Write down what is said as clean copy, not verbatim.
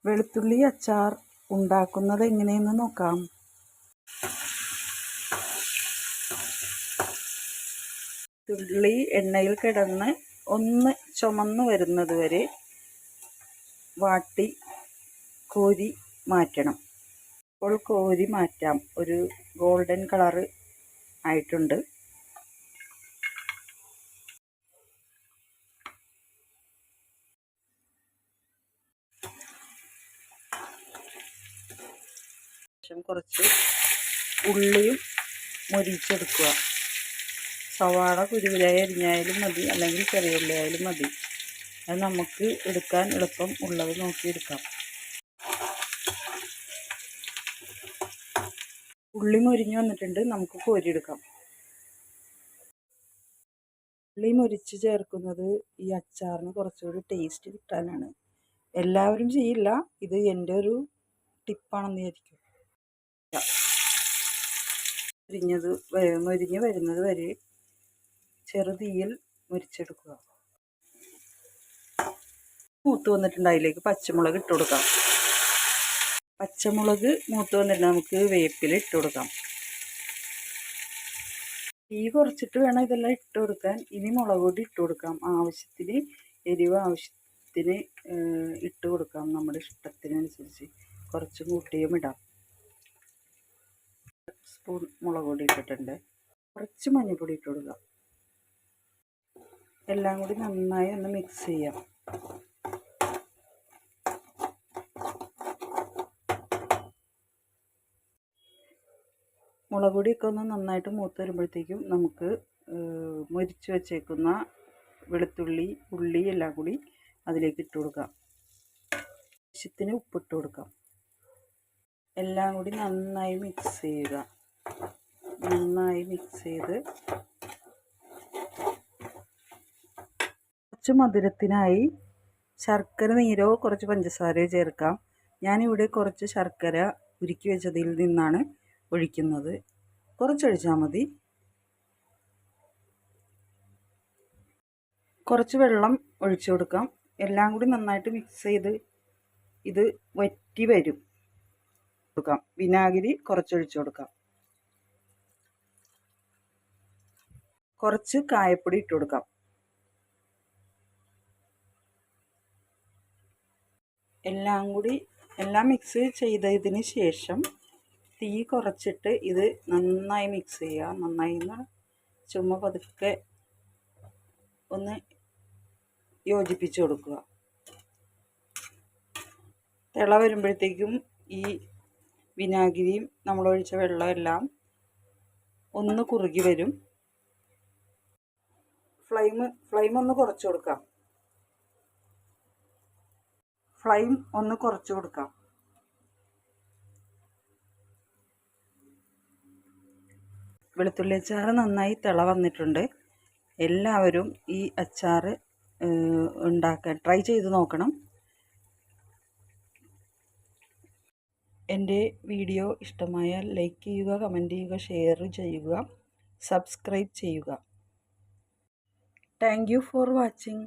വെളുത്തുള്ളി അച്ചാർ ഉണ്ടാക്കുന്നത് എങ്ങനെയെന്ന് നോക്കാം. വെളുത്തുള്ളി എണ്ണയിൽ കിടന്ന് ഒന്ന് ചുമന്ന് വരുന്നത് വരെ വാട്ടി കോരി മാറ്റണം. ഇപ്പോൾ കോരി മാറ്റാം. ഒരു ഗോൾഡൻ കളറ് ആയിട്ടുണ്ട്. കുറച്ച് ഉള്ളിയും മൊരിച്ചെടുക്കുക. സവാള കുരുവിലായി അരിഞ്ഞായാലും മതി, അല്ലെങ്കിൽ ചെറിയ ഉള്ളി ആയാലും മതി. അത് നമുക്ക് എടുക്കാൻ എളുപ്പം ഉള്ളത് നോക്കിയെടുക്കാം. ഉള്ളി മൊരിഞ്ഞ് വന്നിട്ടുണ്ട്, നമുക്ക് കോരിയെടുക്കാം. ഉള്ളി മൊരിച്ച് ചേർക്കുന്നത് ഈ അച്ചാറിന് കുറച്ചുകൂടി ടേസ്റ്റ് കിട്ടാനാണ്. എല്ലാവരും ചെയ്യില്ല, ഇത് എൻ്റെ ഒരു ടിപ്പാണെന്ന് വിചാരിക്കും. മൊരിഞ്ഞ് വരുന്നത് വരെ ചെറുതീയിൽ മൊരിച്ചെടുക്കുക. മൂത്ത് വന്നിട്ടുണ്ട്, അതിലേക്ക് പച്ചമുളക് ഇട്ട് കൊടുക്കാം. പച്ചമുളക് മൂത്ത് വന്നിട്ട് നമുക്ക് വേപ്പില ഇട്ട് കൊടുക്കാം. തീ കുറച്ചിട്ട് വേണം ഇതെല്ലാം ഇട്ട് കൊടുക്കാൻ. ഇനി മുളക് പൊടി ഇട്ട് കൊടുക്കാം. ആവശ്യത്തിന് എരിവ് ആവശ്യത്തിന് ഇട്ട് കൊടുക്കാം. നമ്മുടെ ഇഷ്ടത്തിനനുസരിച്ച് കുറച്ച് കൂട്ടിയും ഇടാം. സ്പൂൺ മുളക് പൊടി ഇട്ടിട്ടുണ്ട്. കുറച്ച് മഞ്ഞൾപ്പൊടി ഇട്ട് കൊടുക്കാം. എല്ലാം കൂടി നന്നായി ഒന്ന് മിക്സ് ചെയ്യാം. മുളക് പൊടിയൊക്കെ ഒന്ന് നന്നായിട്ട് മൂത്ത് വരുമ്പോഴത്തേക്കും നമുക്ക് മൊരിച്ച് വെച്ചേക്കുന്ന വെളുത്തുള്ളി, ഉള്ളി എല്ലാം കൂടി അതിലേക്ക് ഇട്ട് കൊടുക്കാം. ആവശ്യത്തിന് ഉപ്പിട്ട് കൊടുക്കാം. എല്ലാം കൂടി നന്നായി മിക്സ് ചെയ്യുക. നന്നായി മിക്സ് ചെയ്ത് കുറച്ച് മധുരത്തിനായി ശർക്കര നീരോ കുറച്ച് പഞ്ചസാരയോ ചേർക്കാം. ഞാനിവിടെ കുറച്ച് ശർക്കര ഉരുക്കി വെച്ചതിൽ നിന്നാണ് ഒഴിക്കുന്നത്. കുറച്ചൊഴിച്ചാൽ മതി. കുറച്ച് വെള്ളം ഒഴിച്ചു കൊടുക്കാം. എല്ലാം കൂടി നന്നായിട്ട് മിക്സ് ചെയ്ത് ഇത് വറ്റി വരും. വിനാഗിരി കുറച്ചൊഴിച്ചു കൊടുക്കാം. കുറച്ച് കായപ്പൊടി ഇട്ട് കൊടുക്കാം. എല്ലാം മിക്സ് ചെയ്തതിന് ശേഷം തീ കുറച്ചിട്ട് ഇത് നന്നായി മിക്സ് ചെയ്യുക. നന്നായി ചുമ്മാ പതുക്കെ ഒന്ന് യോജിപ്പിച്ച് കൊടുക്കുക. തിള വരുമ്പോഴത്തേക്കും ഈ വിനാഗിരിയും നമ്മളൊഴിച്ച വെള്ളമെല്ലാം ഒന്ന് കുറുകി വരും. ഫ്ലെയിം ഒന്ന് കുറച്ച് കൊടുക്കാം. വെളുത്തുള്ളി അച്ചാർ നന്നായി തിള വന്നിട്ടുണ്ട്. എല്ലാവരും ഈ അച്ചാർ ഉണ്ടാക്കാൻ ട്രൈ ചെയ്ത് നോക്കണം. എൻ്റെ വീഡിയോ ഇഷ്ടമായാൽ ലൈക്ക് ചെയ്യുക, കമൻറ്റ് ചെയ്യുക, ഷെയർ ചെയ്യുക, സബ്സ്ക്രൈബ് ചെയ്യുക. Thank you for watching.